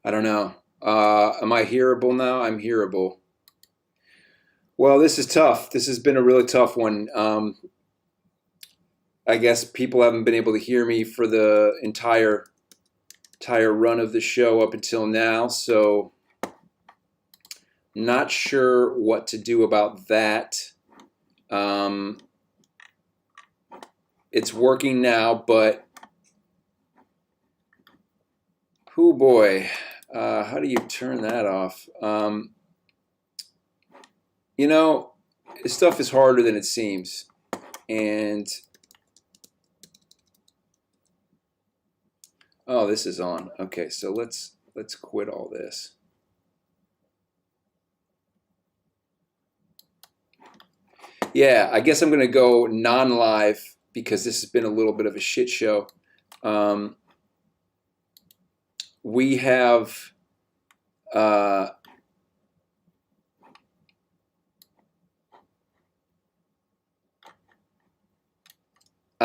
I don't know. Am I hearable now? I'm hearable. Well, this is tough. This has been a really tough one. I guess people haven't been able to hear me for the entire run of the show up until now, so not sure what to do about that. It's working now, but oh boy, how do you turn that off? You know, this stuff is harder than it seems, and oh, this is on. Okay, so let's quit all this. Yeah, I guess I'm gonna go non-live because this has been a little bit of a shit show. We have I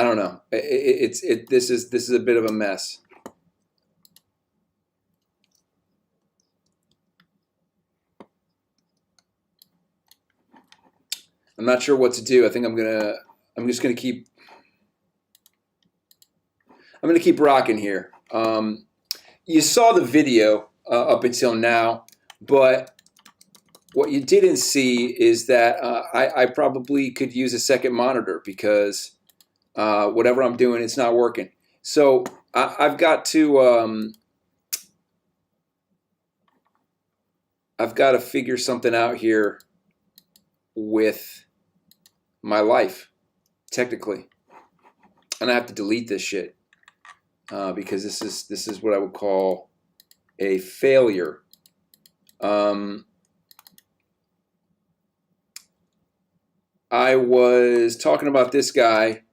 don't know. This is a bit of a mess. I'm not sure what to do. I think I'm just gonna keep rocking here. You saw the video up until now, but what you didn't see is that I probably could use a second monitor because whatever I'm doing, it's not working. So I've got to figure something out here with my life, technically, and I have to delete this shit because this is what I would call a failure. I was talking about this guy.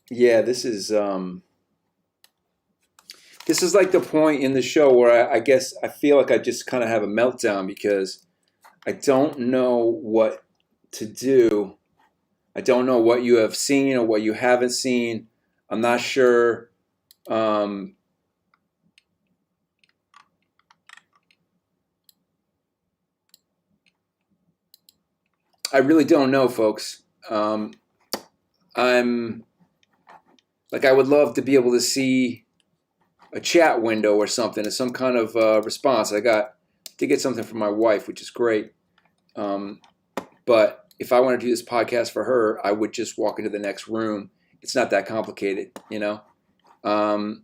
Yeah, this is like the point in the show where I guess I feel like I just kind of have a meltdown because I don't know what to do. I don't know what you have seen or what you haven't seen. I'm not sure. I really don't know, folks. I'm like, I would love to be able to see a chat window or something, or some kind of response. I did get something from my wife, which is great. But if I want to do this podcast for her, I would just walk into the next room. It's not that complicated, you know. I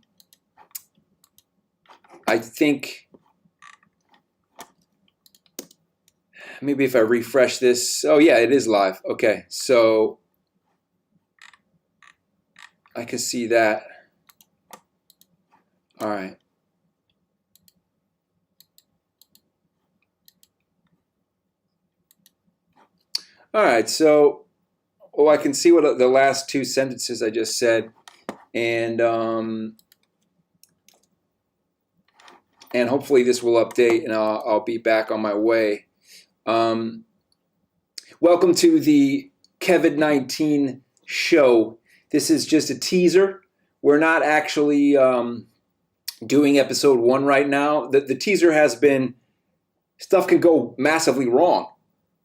think maybe if I refresh this, oh yeah, it is live. Okay, so I can see that. All right. All right, so I can see what the last two sentences I just said, and hopefully this will update, and I'll be back on my way. Welcome to the KEVID19 Show. This is just a teaser. We're not actually doing episode 1 right now. The teaser has been, stuff can go massively wrong.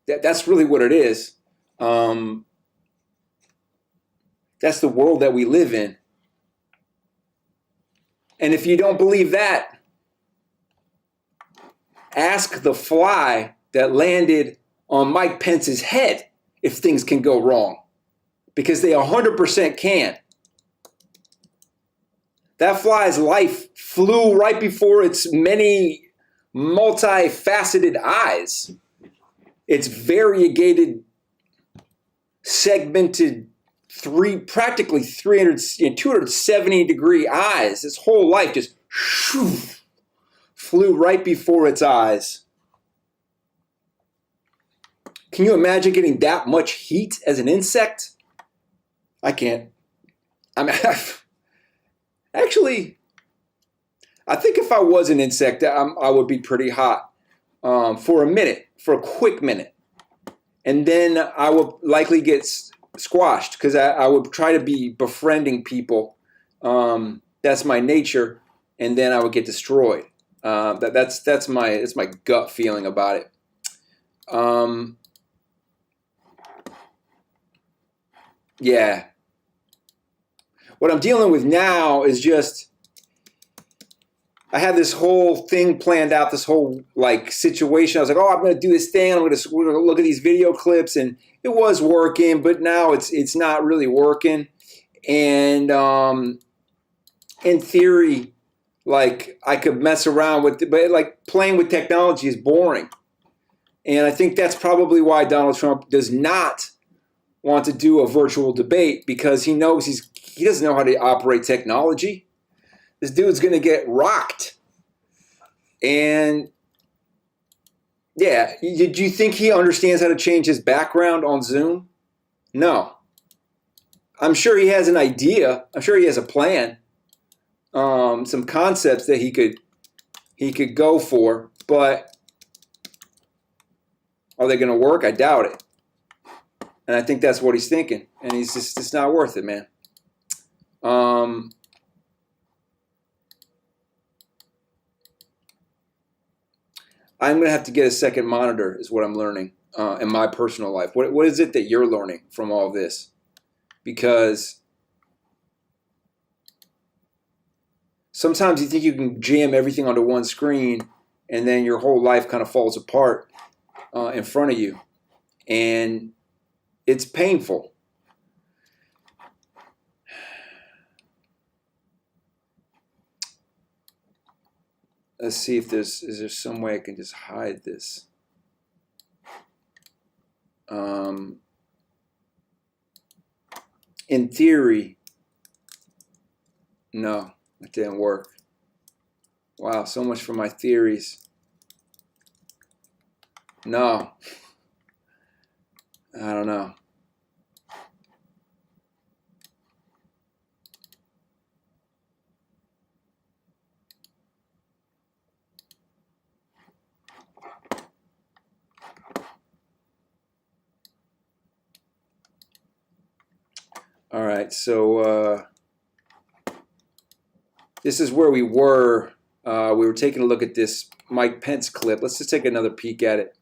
That's really what it is. That's the world that we live in. And if you don't believe that, ask the fly that landed on Mike Pence's head if things can go wrong. Because they 100% can. That fly's life flew right before its many multifaceted eyes. Its variegated, segmented, practically 270-degree eyes. Its whole life just flew right before its eyes. Can you imagine getting that much heat as an insect? I can't. I mean, actually, I think if I was an insect, I would be pretty hot for a minute, for a quick minute. And then I would likely get squashed because I would try to be befriending people. That's my nature. And then I would get destroyed. That's my gut feeling about it. Yeah. What I'm dealing with now is just, I had this whole thing planned out, this whole like situation. I was like, oh, I'm going to do this thing. We're going to look at these video clips, and it was working, but now it's not really working. And in theory, like I could mess around with it, but like playing with technology is boring. And I think that's probably why Donald Trump does not want to do a virtual debate, because he knows he doesn't know how to operate technology. This dude's going to get rocked. And yeah, do you think he understands how to change his background on Zoom? No. I'm sure he has an idea. I'm sure he has a plan. Some concepts that he could go for, but are they going to work? I doubt it. And I think that's what he's thinking. And he's just, it's not worth it, man. I'm going to have to get a second monitor is what I'm learning in my personal life. What is it that you're learning from all of this? Because sometimes you think you can jam everything onto one screen, and then your whole life kind of falls apart in front of you. And it's painful. Let's see if is there some way I can just hide this. In theory, no, it didn't work. Wow, so much for my theories. No, I don't know. All right, so this is where we were. We were taking a look at this Mike Pence clip. Let's just take another peek at it.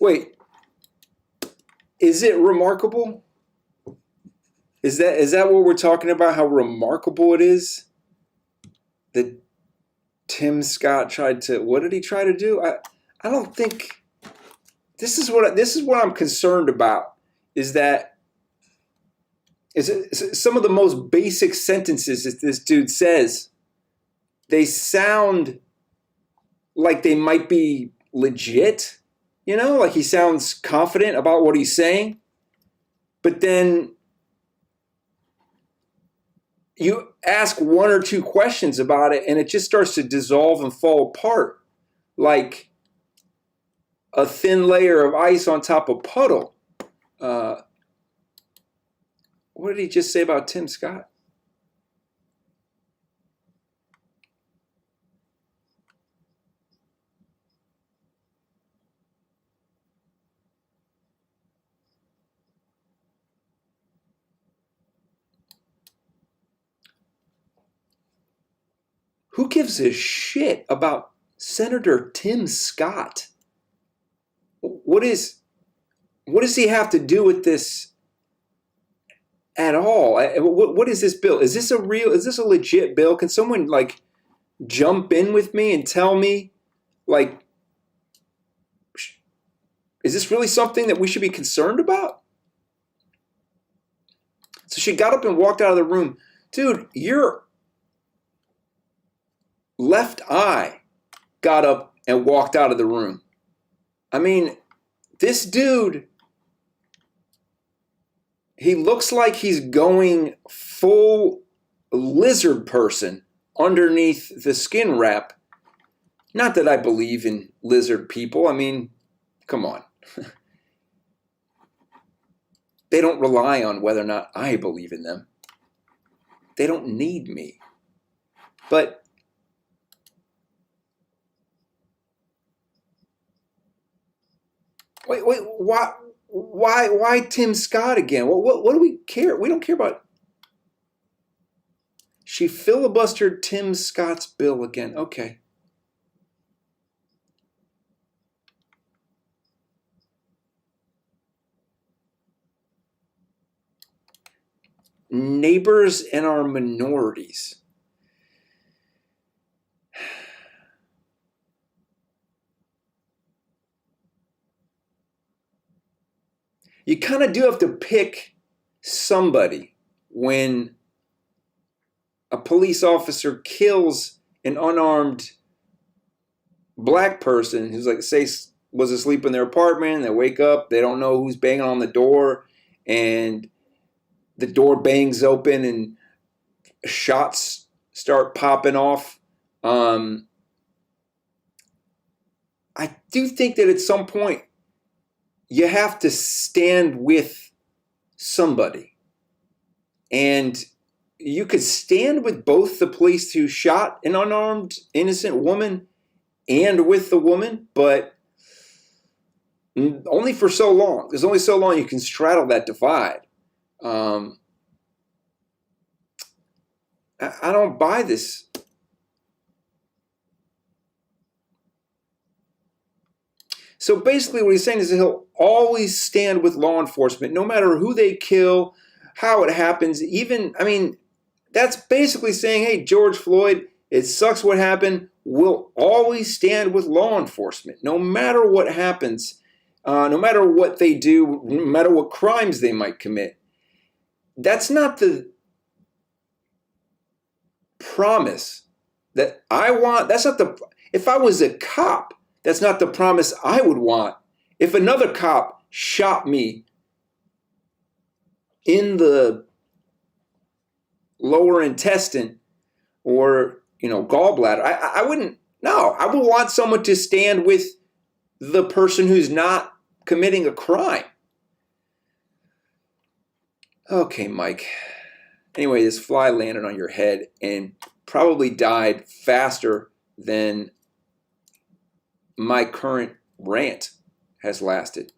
Wait, is it remarkable? Is that what we're talking about? How remarkable it is that Tim Scott tried to? What did he try to do? I don't think this is what I'm concerned about. Is that some of the most basic sentences that this dude says, they sound like they might be legit. You know, like he sounds confident about what he's saying, but then you ask one or two questions about it and it just starts to dissolve and fall apart like a thin layer of ice on top of puddle. What did he just say about Tim Scott? Who gives a shit about Senator Tim Scott? What does he have to do with this at all? What is this bill? Is this a legit bill? Can someone like jump in with me and tell me, like, is this really something that we should be concerned about? So she got up and walked out of the room. Dude, your left eye got up and walked out of the room. I mean, this dude, he looks like he's going full lizard person underneath the skin wrap. Not that I believe in lizard people. I mean, come on. They don't rely on whether or not I believe in them. They don't need me. But wait, why Tim Scott again? What do we care? We don't care about. She filibustered Tim Scott's bill again. Okay. Neighbors and our minorities. You kind of do have to pick somebody when a police officer kills an unarmed black person who's like, say, was asleep in their apartment. They wake up, they don't know who's banging on the door, and the door bangs open and shots start popping off. I do think that at some point you have to stand with somebody. And you could stand with both the police who shot an unarmed, innocent woman and with the woman, but only for so long. There's only so long you can straddle that divide. I don't buy this. So basically what he's saying is that he'll always stand with law enforcement, no matter who they kill, how it happens. Even, I mean, that's basically saying, hey, George Floyd, it sucks what happened. We'll always stand with law enforcement, no matter what happens, no matter what they do, no matter what crimes they might commit. That's not the promise that I want. That's not the, if I was a cop, that's not the promise I would want. If another cop shot me in the lower intestine or, gallbladder, I wouldn't, no, I would want someone to stand with the person who's not committing a crime. Okay, Mike. Anyway, this fly landed on your head and probably died faster than my current rant has lasted.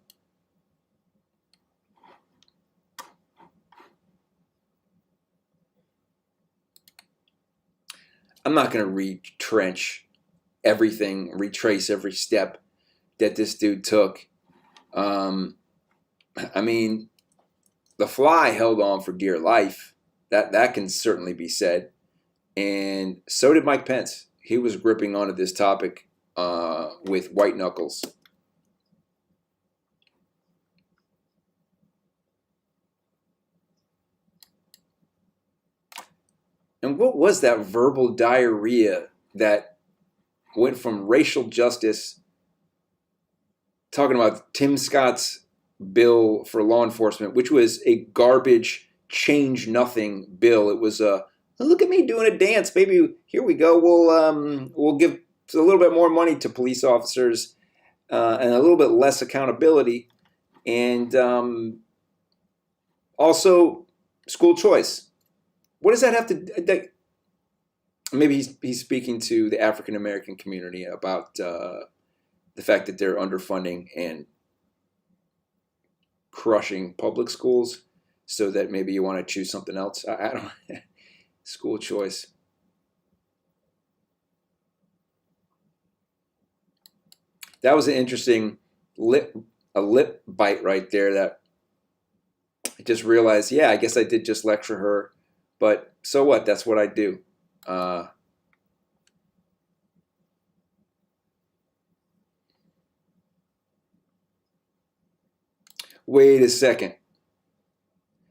I'm not going to retrench everything, retrace every step that this dude took. I mean, the fly held on for dear life. That can certainly be said. And so did Mike Pence. He was gripping onto this topic with white knuckles. And what was that verbal diarrhea that went from racial justice, talking about Tim Scott's bill for law enforcement, which was a garbage, change nothing bill. It was a, look at me doing a dance, baby. Here we go. We'll give a little bit more money to police officers and a little bit less accountability, and also school choice. What does that have to? Maybe he's speaking to the African American community about the fact that they're underfunding and crushing public schools, so that maybe you want to choose something else. I don't. School choice. That was an interesting lip bite right there that I just realized, yeah, I guess I did just lecture her, but so what? That's what I do. Wait a second.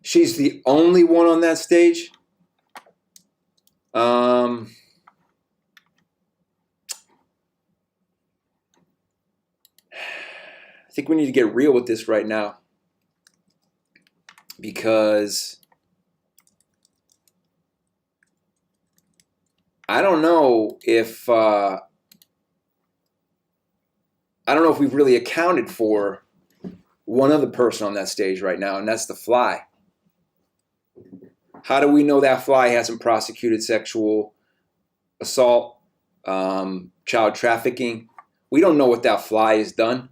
She's the only one on that stage? I think we need to get real with this right now, because I don't know if we've really accounted for one other person on that stage right now, and that's the fly. How do we know that fly hasn't prosecuted sexual assault, child trafficking? We don't know what that fly has done.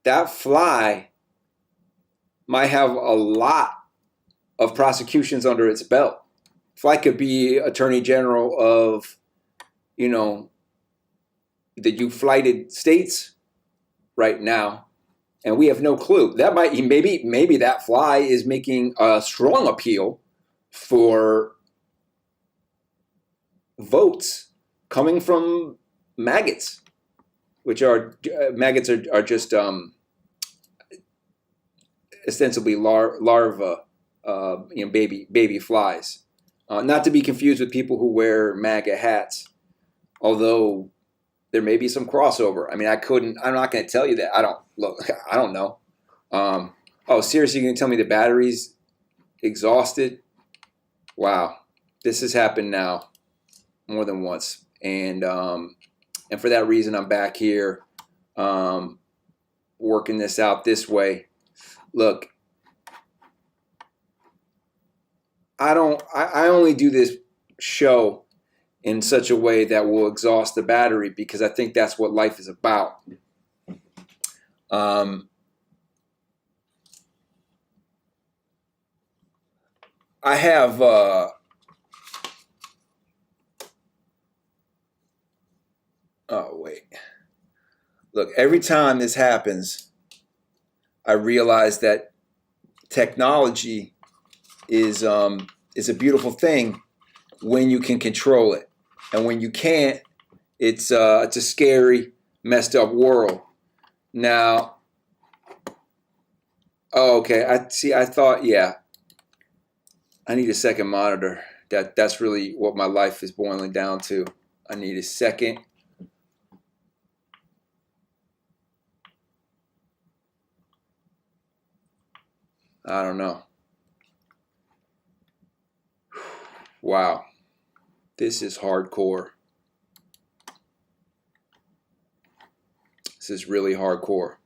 That fly might have a lot of prosecutions under its belt. Fly could be Attorney General of, the United States right now, and we have no clue. That might maybe that fly is making a strong appeal for votes coming from maggots, which are maggots are just ostensibly larvae, baby flies. Not to be confused with people who wear MAGA hats, although there may be some crossover. I mean, I'm not going to tell you that. I don't know. Oh, seriously, you're going to tell me the battery's exhausted? Wow. This has happened now more than once. And for that reason, I'm back here working this out this way. Look, I only do this show in such a way that will exhaust the battery, because I think that's what life is about. I have look, every time this happens, I realize that technology is a beautiful thing when you can control it, and when you can't, it's a scary, messed up world. Now, okay, I thought, yeah, I need a second monitor. That's really what my life is boiling down to. I need a second. I don't know. Wow. This is hardcore. This is really hardcore.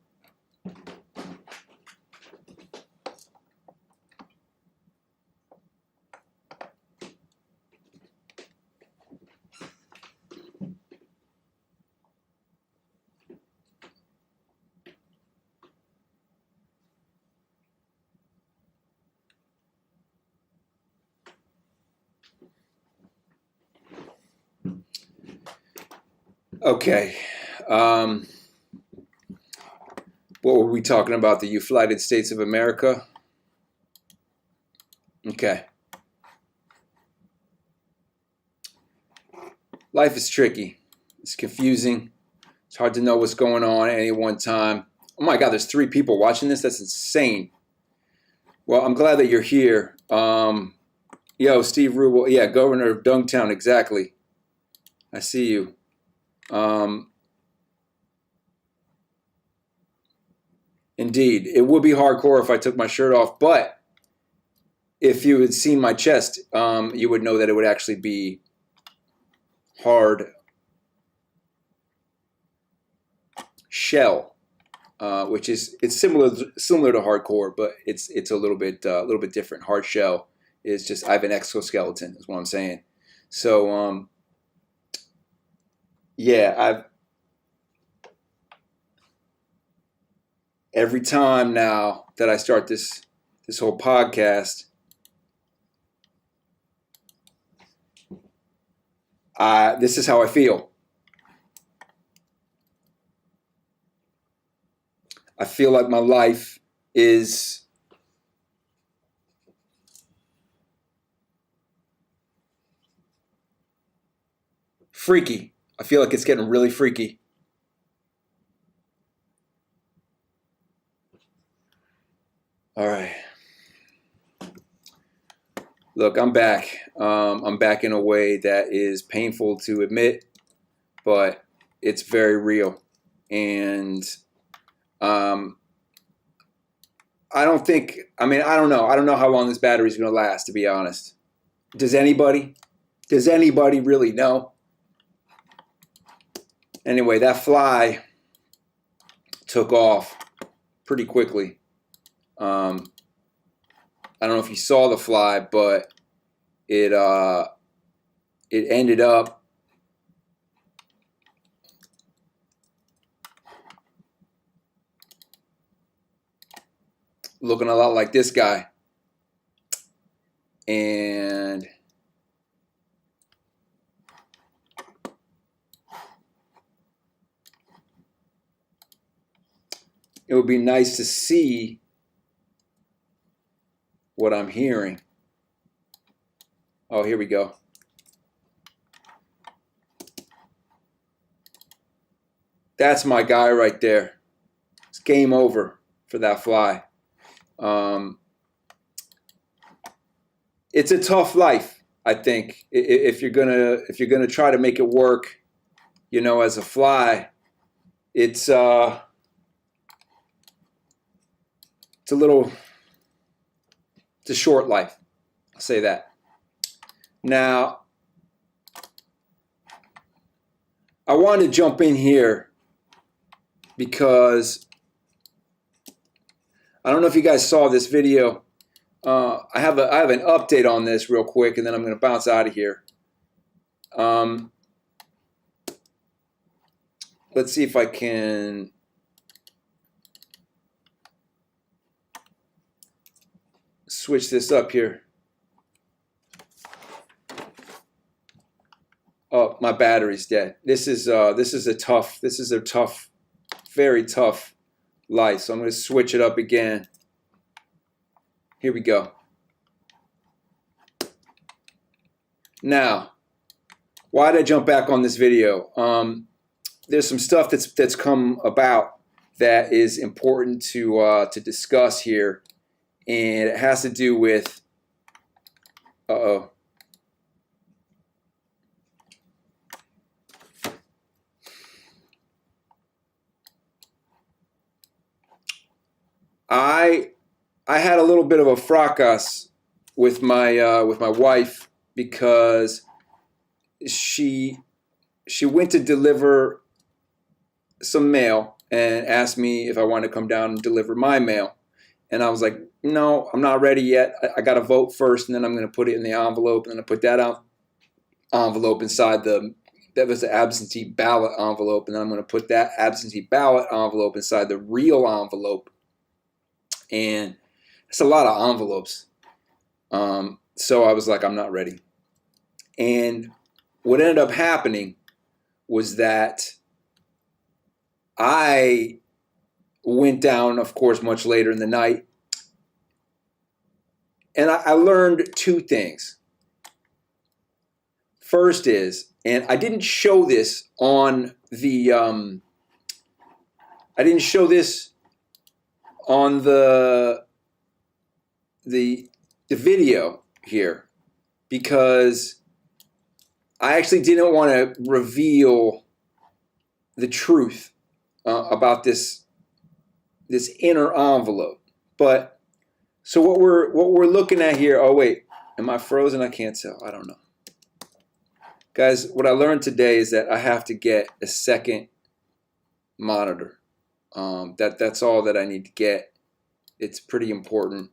Okay. What were we talking about? The United States of America? Okay. Life is tricky. It's confusing. It's hard to know what's going on at any one time. Oh my God, there's 3 people watching this? That's insane. Well, I'm glad that you're here. Yo, Steve Rubel. Yeah, Governor of Dungtown, exactly. I see you. Indeed, it would be hardcore if I took my shirt off, but if you had seen my chest, you would know that it would actually be hard shell, which is similar to hardcore, but it's a little bit different. Hard shell is just I have an exoskeleton, is what I'm saying. So yeah, every time now that I start this whole podcast, this is how I feel. I feel like my life is freaky. I feel like it's getting really freaky. All right. Look, I'm back. I'm back in a way that is painful to admit, but it's very real. And I don't think, I don't know. I don't know how long this battery is going to last, to be honest. Does anybody? Does anybody really know? Anyway, that fly took off pretty quickly. I don't know if you saw the fly, but it ended up looking a lot like this guy. And it would be nice to see what I'm hearing. Oh, here we go. That's my guy right there. It's game over for that fly. It's a tough life, I think. If you're gonna try to make it work, as a fly, it's a short life. I'll say that. Now, I wanted to jump in here because I don't know if you guys saw this video. I have an update on this real quick, and then I'm going to bounce out of here. Let's see if I can switch this up here. Oh, my battery's dead. This is a tough, very tough light. So I'm going to switch it up again. Here we go. Now, why did I jump back on this video? There's some stuff that's come about that is important to discuss here, and it has to do with. I had a little bit of a fracas with my wife because she went to deliver some mail and asked me if I wanted to come down and deliver my mail, and I was like, no, I'm not ready yet. I got to vote first, and then I'm going to put it in the envelope, and then I put that envelope inside that was the absentee ballot envelope, and then I'm going to put that absentee ballot envelope inside the real envelope. And it's a lot of envelopes. So I was like, I'm not ready. And what ended up happening was that I went down, of course, much later in the night. And I learned two things. First is, and I didn't show this on the, I didn't show this on the video here because I actually didn't want to reveal the truth about this inner envelope. But so what we're looking at here. Oh wait, am I frozen? I can't tell. I don't know. Guys, what I learned today is that I have to get a second monitor. That's all that I need to get. It's pretty important,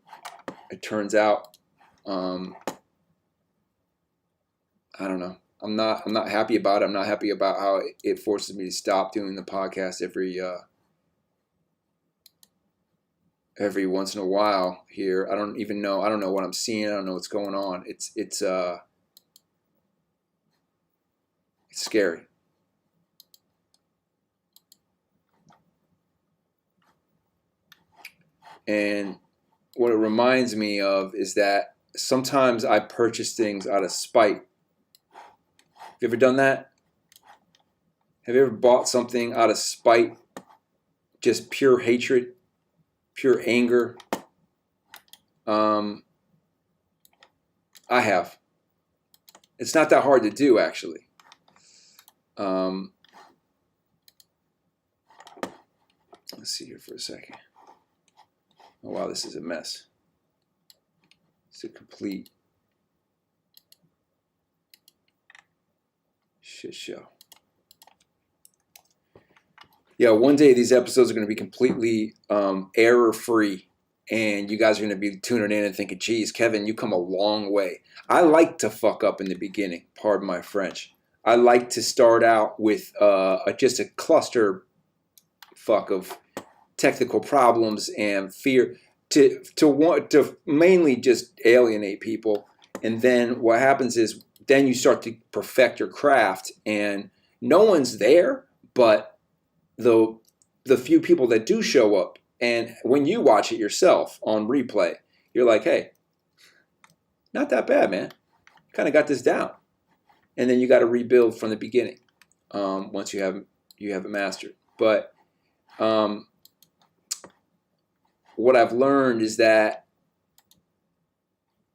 it turns out. I don't know. I'm not happy about it. I'm not happy about how it forces me to stop doing the podcast every once in a while here. I don't even know. I don't know what I'm seeing. I don't know what's going on. It's scary. And what it reminds me of is that sometimes I purchase things out of spite. Have you ever done that? Have you ever bought something out of spite? Just pure hatred, pure anger? I have. It's not that hard to do, actually. Let's see here for a second. Oh, wow, this is a mess. It's a complete shit show. Yeah, one day these episodes are going to be completely error-free, and you guys are going to be tuning in and thinking, geez, Kevin, you come a long way. I like to fuck up in the beginning, pardon my French. I like to start out with just a cluster fuck of technical problems and fear to mainly just alienate people. And then what happens is then you start to perfect your craft, and no one's there but the few people that do show up. And when you watch it yourself on replay, you're like, hey, not that bad, man. Kind of got this down. And then you got to rebuild from the beginning once you have it mastered. But what I've learned is that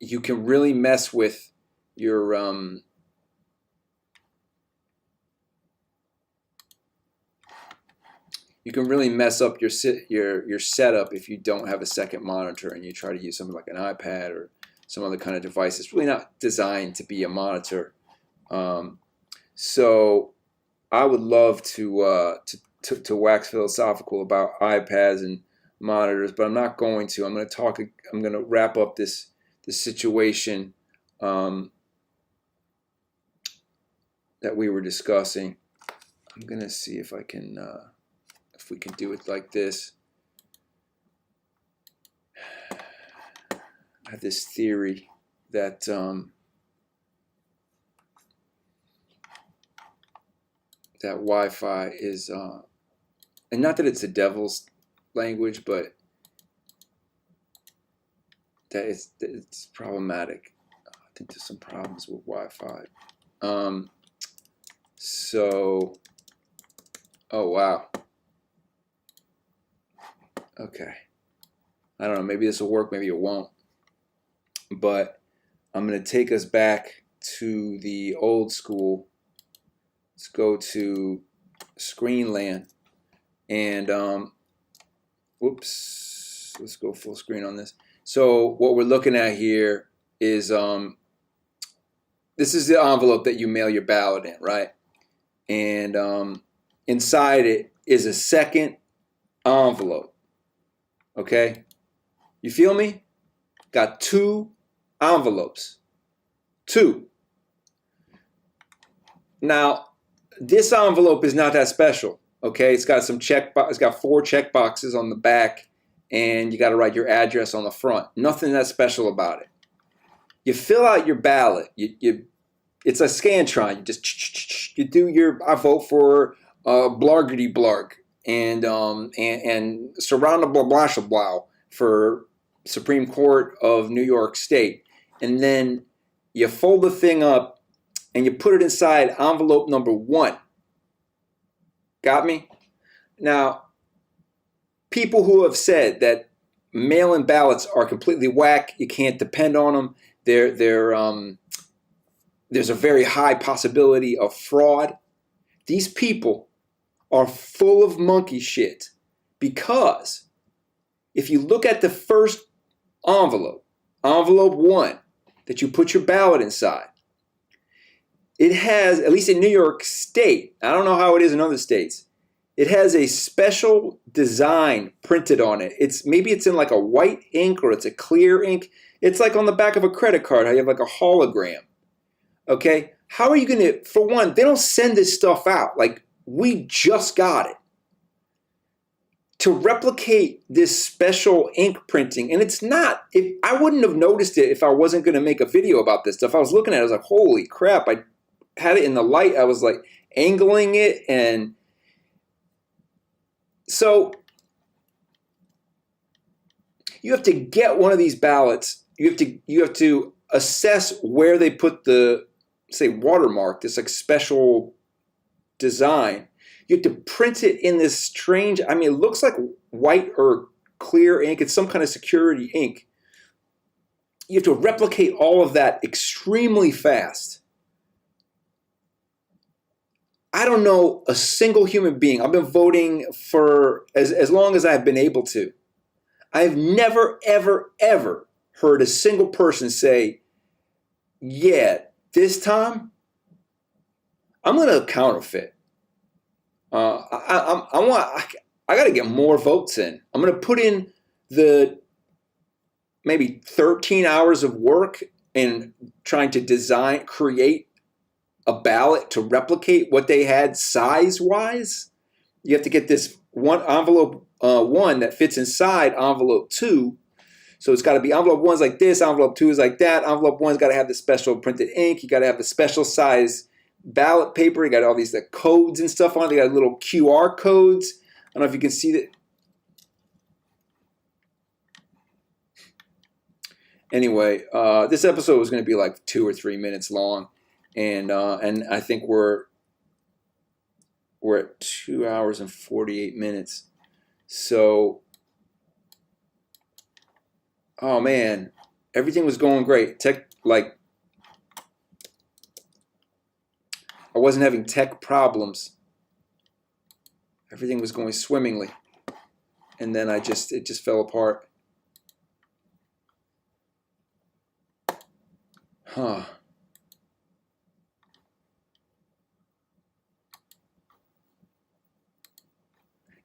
you can really mess with your you can really mess up your setup if you don't have a second monitor and you try to use something like an iPad or some other kind of device. It's really not designed to be a monitor. So I would love to wax philosophical about iPads and monitors, but I'm not going to. I'm going to wrap up this situation that we were discussing. I'm going to see if I can if we can do it like this. I have this theory that that Wi-Fi is, and not that it's the devil's language, but that it's problematic. I think there's some problems with Wi-Fi. So, oh wow. Okay. I don't know, maybe this will work, maybe it won't. But I'm going to take us back to the old school. Let's go to Screenland. And, whoops, let's go full screen on this. So what we're looking at here is, this is the envelope that you mail your ballot in, right? And inside it is a second envelope. Okay? You feel me? Got two envelopes. Two. Now, this envelope is not that special. Okay? It's got some it's got 4 check boxes on the back, and you got to write your address on the front. Nothing that special about it. You fill out your ballot. It's a Scantron. You do your, I vote for blargity blarg and surround blah blah blah blah for Supreme Court of New York State. And then you fold the thing up and you put it inside envelope number 1. Got me? Now, people who have said that mail-in ballots are completely whack, you can't depend on them, there's a very high possibility of fraud. These people are full of monkey shit, because if you look at the first envelope, envelope 1, that you put your ballot inside, it has, at least in New York State, I don't know how it is in other states, it has a special design printed on it. Maybe it's in like a white ink or it's a clear ink. It's like on the back of a credit card, how you have like a hologram. Okay? How are you going to, for one, they don't send this stuff out. Like, we just got it. To replicate this special ink printing, and it's not, I wouldn't have noticed it if I wasn't going to make a video about this stuff. I was looking at it, I was like, holy crap. I had it in the light. I was like angling it, and so You have to get one of these ballots. You have to assess where they put the, say, watermark, this like special design. You have to print it in this strange, I mean, it looks like white or clear ink. It's some kind of security ink. You have to replicate all of that extremely fast. I don't know a single human being. I've been voting for as long as I've been able to. I've never, ever, ever heard a single person say, yeah, this time I'm going to counterfeit. I got to get more votes in. I'm going to put in the maybe 13 hours of work in trying to create a ballot to replicate what they had size-wise. You have to get this one envelope one that fits inside envelope two. So it's got to be envelope one's like this, envelope two is like that. Envelope one's got to have the special printed ink. You got to have the special size ballot paper. You got all these codes and stuff on it. They got little QR codes. I don't know if you can see that. Anyway, this episode was going to be like 2 or 3 minutes long. And I think we're at 2 hours and 48 minutes. So, oh man, everything was going great. I wasn't having tech problems. Everything was going swimmingly. And then it just fell apart. Huh.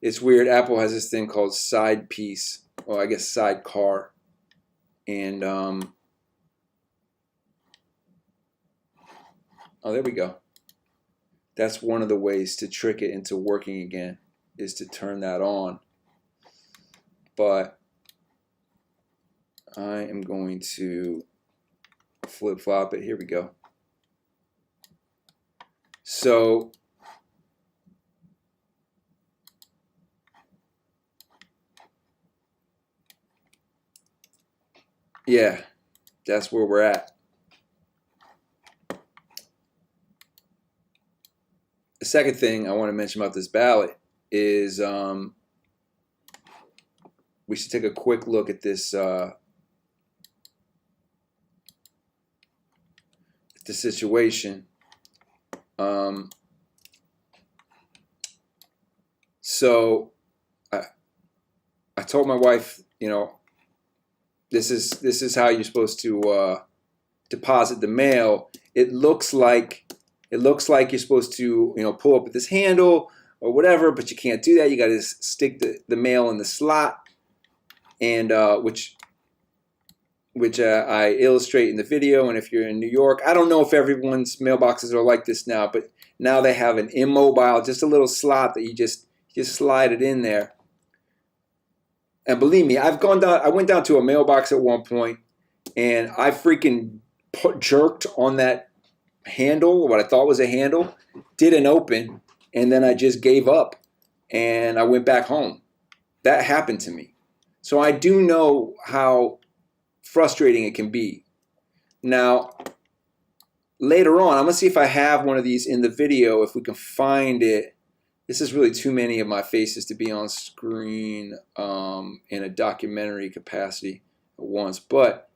It's weird. Apple has this thing called side piece. Well, I guess sidecar. And, oh, there we go. That's one of the ways to trick it into working again, is to turn that on. But I am going to flip-flop it. Here we go. So yeah, that's where we're at. The second thing I want to mention about this ballot is we should take a quick look at this the situation. So I told my wife, this is how you're supposed to deposit the mail. It looks like you're supposed to pull up with this handle or whatever, but you can't do that. You got to stick the mail in the slot, and which I illustrate in the video. And if you're in New York, I don't know if everyone's mailboxes are like this now, but now they have an immobile, just a little slot that you just slide it in there. And believe me, I went down to a mailbox at one point, and I freaking jerked on that handle, what I thought was a handle, didn't open, and then I just gave up, and I went back home. That happened to me. So I do know how frustrating it can be. Now, later on, I'm going to see if I have one of these in the video, if we can find it. This is really too many of my faces to be on screen in a documentary capacity at once. But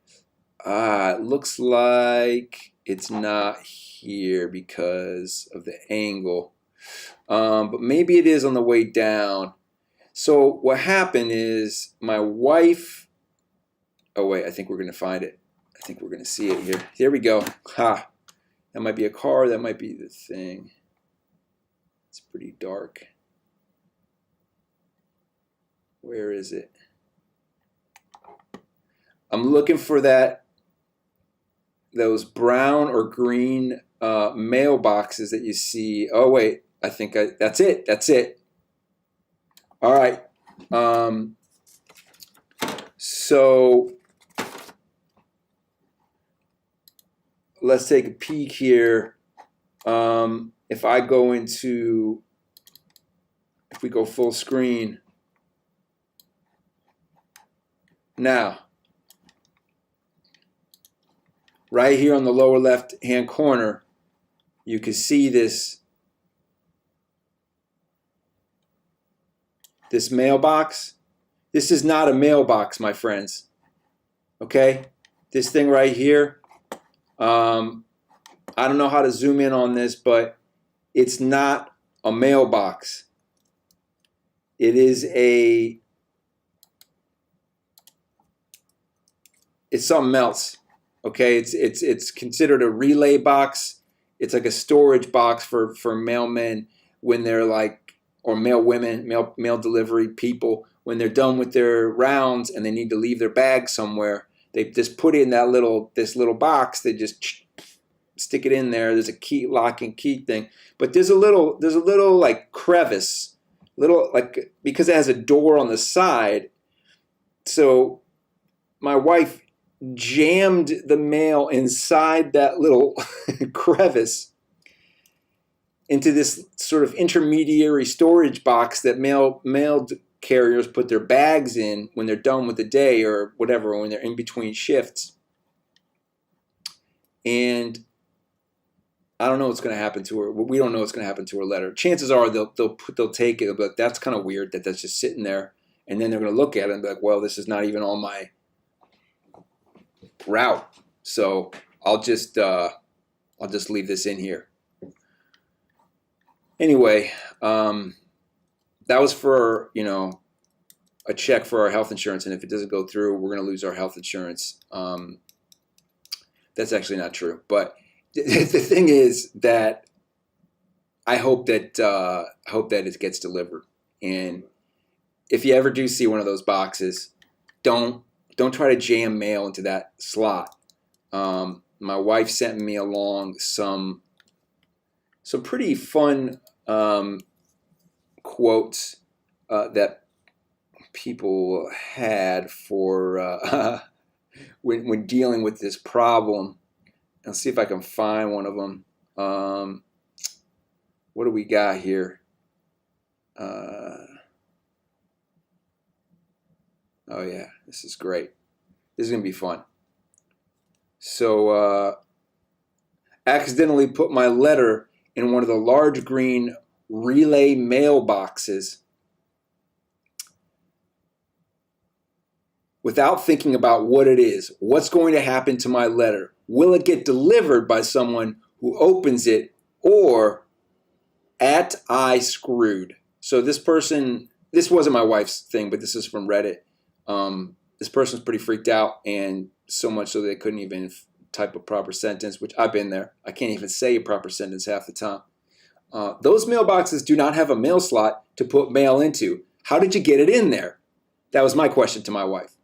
it looks like it's not here because of the angle. But maybe it is on the way down. So what happened is my wife... Oh, wait, I think we're going to find it. I think we're going to see it here. Here we go. Ha! That might be a car. That might be the thing. It's pretty dark. Where is it? I'm looking for those brown or green mailboxes that you see. Oh, wait. I think that's it. That's it. All right. So let's take a peek here. If we go full screen, Now, right here on the lower left-hand corner, you can see this mailbox. This is not a mailbox, my friends. Okay? This thing right here, I don't know how to zoom in on this, but it's not a mailbox. It is it's something else. Okay, it's considered a relay box. It's like a storage box for mailmen when they're like, or mail women, mail delivery people, when they're done with their rounds and they need to leave their bag somewhere. They just put it in this little box. They just stick it in there. There's a key, lock and key thing, but there's a little like crevice, because it has a door on the side. So my wife jammed the mail inside that little crevice into this sort of intermediary storage box that mail carriers put their bags in when they're done with the day or whatever, when they're in between shifts. And I don't know what's going to happen to her. We don't know what's going to happen to her letter. Chances are they'll take it. They'll be like, that's kind of weird that that's just sitting there. And then they're going to look at it and be like, well, this is not even on my route. So I'll just leave this in here. Anyway, that was for, a check for our health insurance. And if it doesn't go through, we're going to lose our health insurance. That's actually not true. But the thing is that I hope that it gets delivered. And if you ever do see one of those boxes, don't try to jam mail into that slot. My wife sent me along some pretty fun quotes that people had for when dealing with this problem. I'll see if I can find one of them. What do we got here? Oh yeah, this is great. This is going to be fun. So, accidentally put my letter in one of the large green relay mailboxes without thinking about what it is. What's going to happen to my letter? Will it get delivered by someone who opens it, or I screwed? So this person, this wasn't my wife's thing, but this is from Reddit. This person's pretty freaked out, and so much so they couldn't even type a proper sentence, which I've been there. I can't even say a proper sentence half the time. Those mailboxes do not have a mail slot to put mail into. How did you get it in there? That was my question to my wife.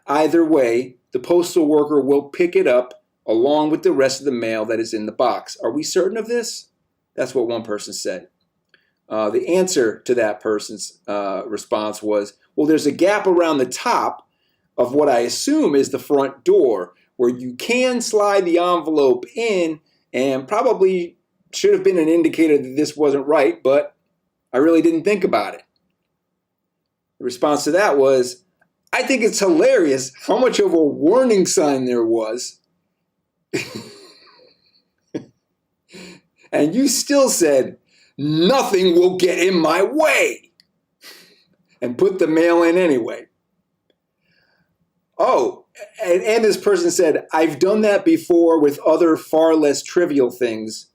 Either way, the postal worker will pick it up along with the rest of the mail that is in the box. Are we certain of this? That's what one person said. The answer to that person's response was, well, there's a gap around the top of what I assume is the front door where you can slide the envelope in, and probably should have been an indicator that this wasn't right, but I really didn't think about it. The response to that was, I think it's hilarious how much of a warning sign there was. And you still said, nothing will get in my way, and put the mail in anyway. Oh, and this person said, I've done that before with other far less trivial things.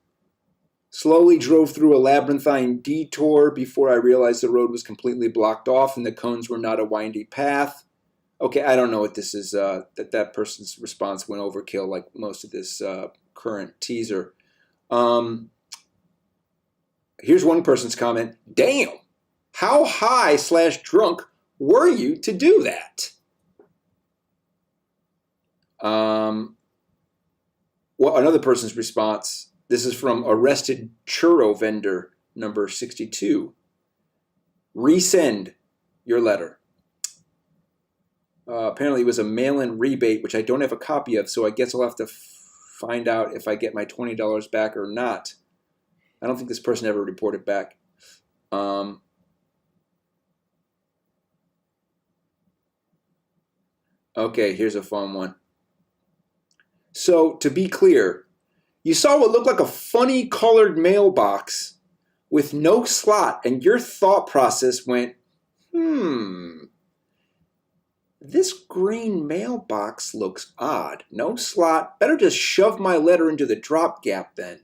Slowly drove through a labyrinthine detour before I realized the road was completely blocked off and the cones were not a windy path. Okay, I don't know what this is. That person's response went overkill, like most of this current teaser. Here's one person's comment. Damn, how high/drunk were you to do that? Well, another person's response. This is from Arrested Churro Vendor number 62. Resend your letter. Apparently it was a mail-in rebate, which I don't have a copy of, so I guess I'll have to find out if I get my $20 back or not. I don't think this person ever reported back. Okay, here's a fun one. So, to be clear, you saw what looked like a funny colored mailbox with no slot, and your thought process went, this green mailbox looks odd. No slot. Better just shove my letter into the drop gap then.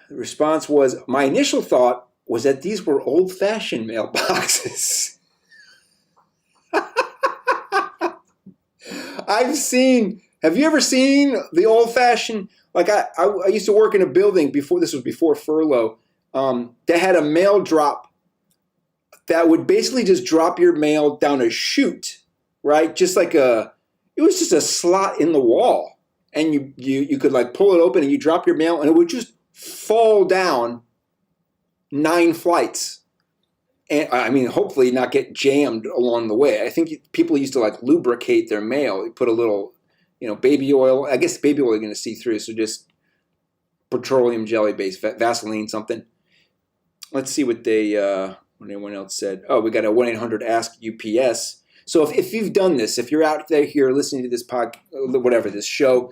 The response was, my initial thought was that these were old-fashioned mailboxes. Have you ever seen the old-fashioned, like I used to work in a building before, this was before furlough, that had a mail drop that would basically just drop your mail down a chute, right? Just like it was just a slot in the wall. And you could like pull it open and you drop your mail and it would just fall down 9 flights. And I mean, hopefully not get jammed along the way. I think people used to like lubricate their mail. You put a little, baby oil. I guess baby oil you're going to see through. So just petroleum jelly based, Vaseline, something. Let's see what anyone else said. Oh, we got a 1-800-ASK-UPS. So if you've done this, if you're out there here listening to this this show,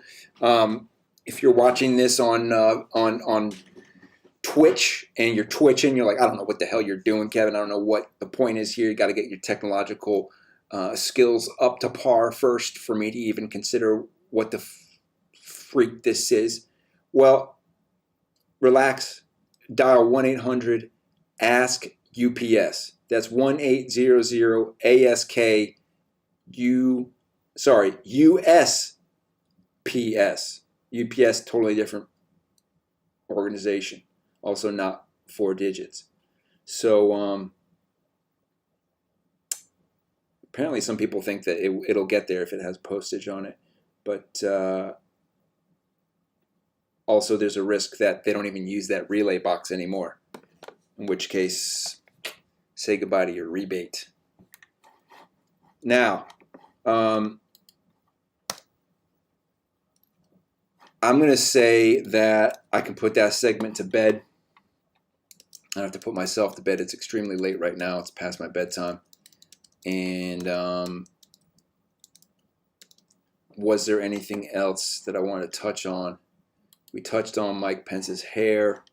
if you're watching this on Twitch and you're twitching, you're like, I don't know what the hell you're doing, Kevin. I don't know what the point is here. You got to get your technological skills up to par first for me to even consider what the freak this is. Well, relax. Dial 1-800-ASK-UPS. That's 1-800-ASK USPS. UPS, totally different organization. Also not 4 digits. So apparently some people think that it'll get there if it has postage on it. But also there's a risk that they don't even use that relay box anymore. In which case, say goodbye to your rebate. Now, I'm going to say that I can put that segment to bed. I have to put myself to bed. It's extremely late right now. It's past my bedtime. And was there anything else that I wanted to touch on? We touched on Mike Pence's hair.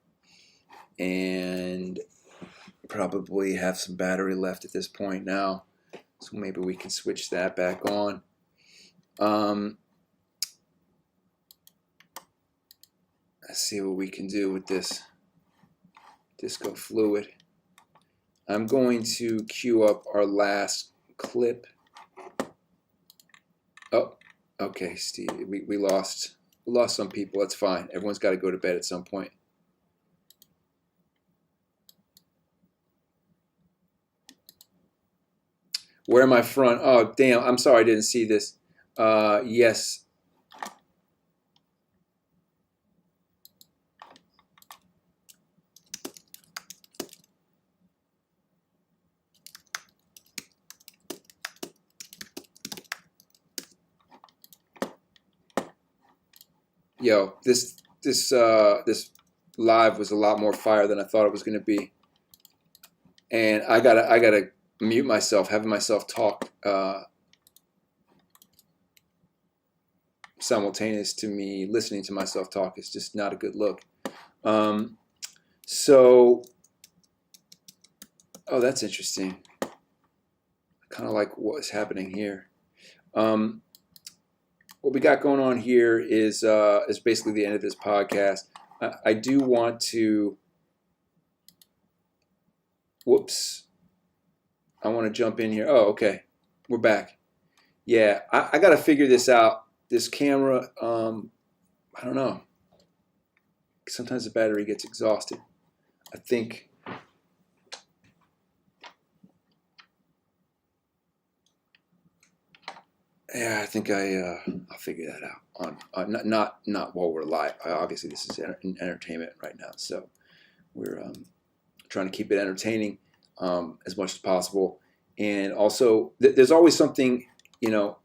And probably have some battery left at this point now. So maybe we can switch that back on. Let's see what we can do with this disco fluid. I'm going to cue up our last clip. Oh, okay, Steve. We lost some people. That's fine. Everyone's got to go to bed at some point. Where am I from? Oh, damn. I'm sorry I didn't see this. Yes. Yo, this live was a lot more fire than I thought it was going to be. And I gotta mute myself, having myself talk simultaneous to me listening to myself talk is just not a good look. So, oh, that's interesting. I kind of like what's happening here. What we got going on here is basically the end of this podcast. I do want to. Whoops. I want to jump in here. Oh, okay. We're back. Yeah, I got to figure this out. This camera, I don't know. Sometimes the battery gets exhausted. I think. Yeah, I think I'll figure that out. Not while we're live. Obviously, this is entertainment right now, so we're trying to keep it entertaining as much as possible. And also, there's always something,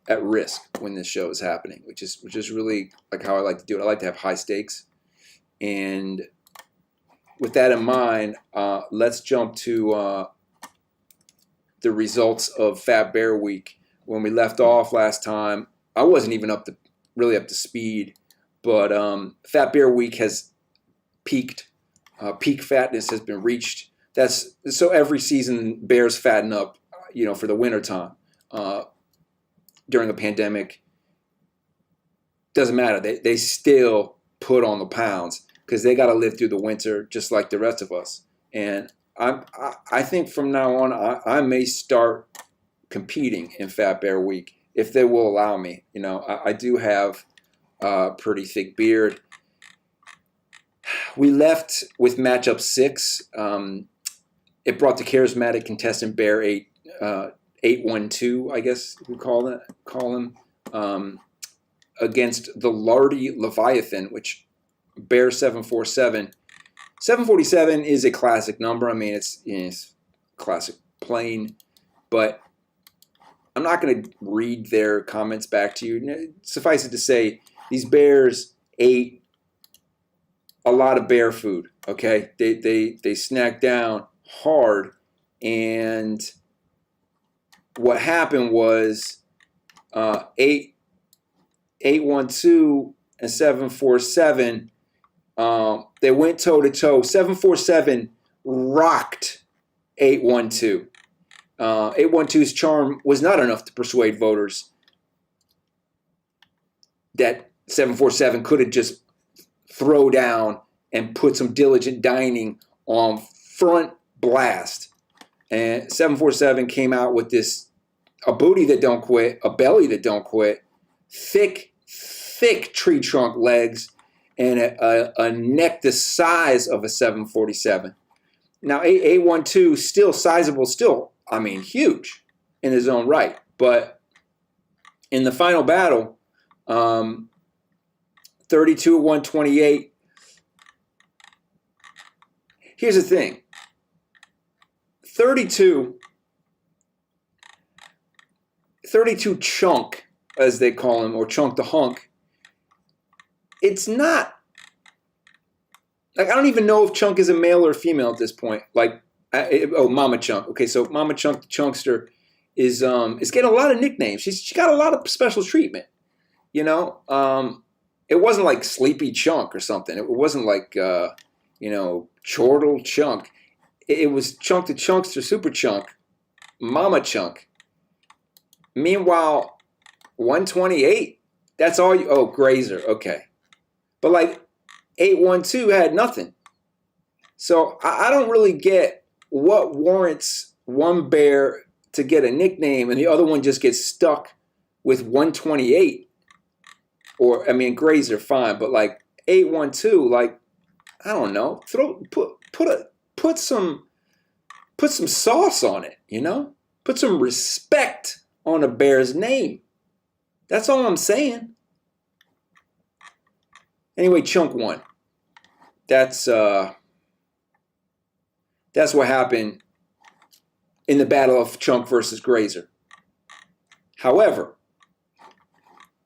at risk when this show is happening, which is really like how I like to do it. I like to have high stakes. And with that in mind, let's jump to the results of Fat Bear Week. When we left off last time, I wasn't even really up to speed, but Fat Bear Week has peaked. Peak fatness has been reached. So every season bears fatten up, for the winter time. During a pandemic, doesn't matter. They still put on the pounds because they got to live through the winter just like the rest of us. And I think from now on, I may start competing in Fat Bear Week if they will allow me. I do have a pretty thick beard. We left with matchup 6. It brought the charismatic contestant Bear 812, I guess we call him, against the Lardy Leviathan, which Bear 747. 747 is a classic number. I mean, it's classic plain, but I'm not going to read their comments back to you. Suffice it to say, these bears ate a lot of bear food. Okay, they snacked down hard, and what happened was 812 and 747. They went toe to toe. 747 rocked 812. 812's charm was not enough to persuade voters that 747 could have just throw down and put some diligent dining on front blast. And 747 came out with a booty that don't quit, a belly that don't quit, thick tree trunk legs, and a neck the size of a 747. Now, 812 still sizable, huge in his own right. But in the final battle, 32-128. Here's the thing. 32 Chunk, as they call him, or Chunk the Hunk, it's not, I don't even know if Chunk is a male or a female at this point. Mama Chunk. Okay, so Mama Chunk the Chunkster is getting a lot of nicknames. She got a lot of special treatment. It wasn't like Sleepy Chunk or something. It wasn't like Chortle Chunk. It was Chunk the Chunkster, Super Chunk, Mama Chunk. Meanwhile, 128, that's all Grazer, okay. But 812 had nothing. So I don't really get what warrants one bear to get a nickname and the other one just gets stuck with 128. Grazer, fine, but 812, I don't know, put some sauce on it, Put some respect on a bear's name. That's all I'm saying. Anyway, Chunk won. That's what happened in the battle of Chunk versus Grazer. However,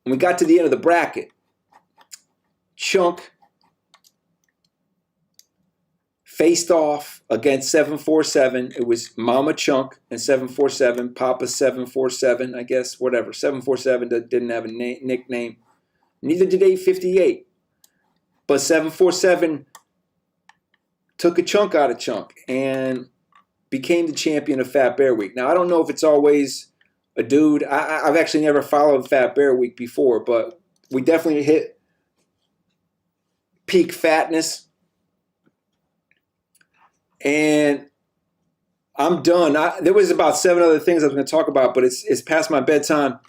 when we got to the end of the bracket, Chunk faced off against 747. It was Mama Chunk and 747, Papa 747, I guess, whatever. 747 didn't have a nickname. Neither did 858. But 747 took a chunk out of Chunk and became the champion of Fat Bear Week. Now, I don't know if it's always a dude. I've actually never followed Fat Bear Week before, but we definitely hit peak fatness. And I'm done. There was about 7 other things I was going to talk about, but it's past my bedtime.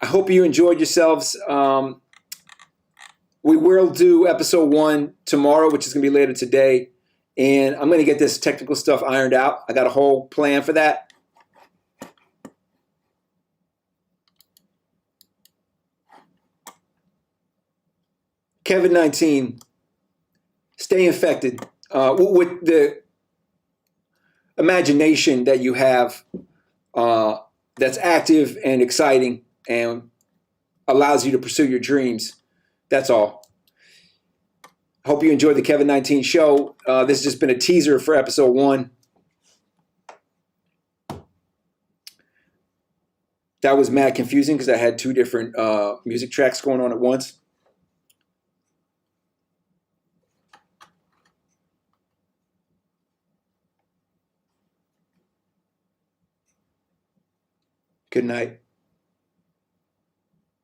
I hope you enjoyed yourselves. We will do episode 1 tomorrow, which is going to be later today. And I'm going to get this technical stuff ironed out. I got a whole plan for that. KEVID19. Stay infected with the imagination that you have that's active and exciting and allows you to pursue your dreams. That's all. Hope you enjoyed the KEVID19 show. This has just been a teaser for episode 1. That was mad confusing because I had 2 different music tracks going on at once. Good night.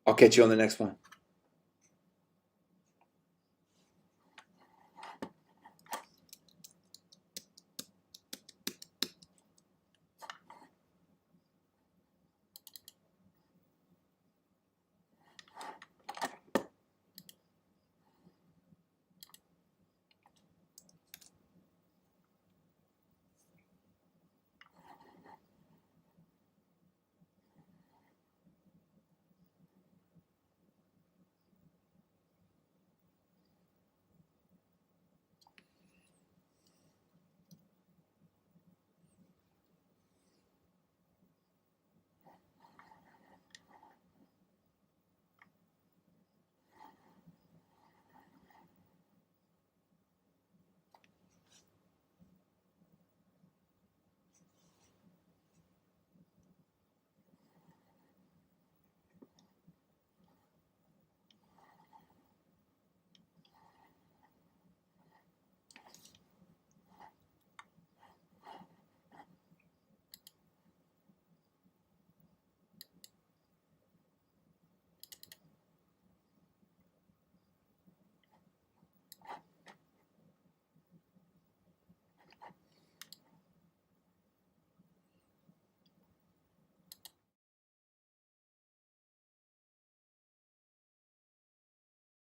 I'll catch you on the next one.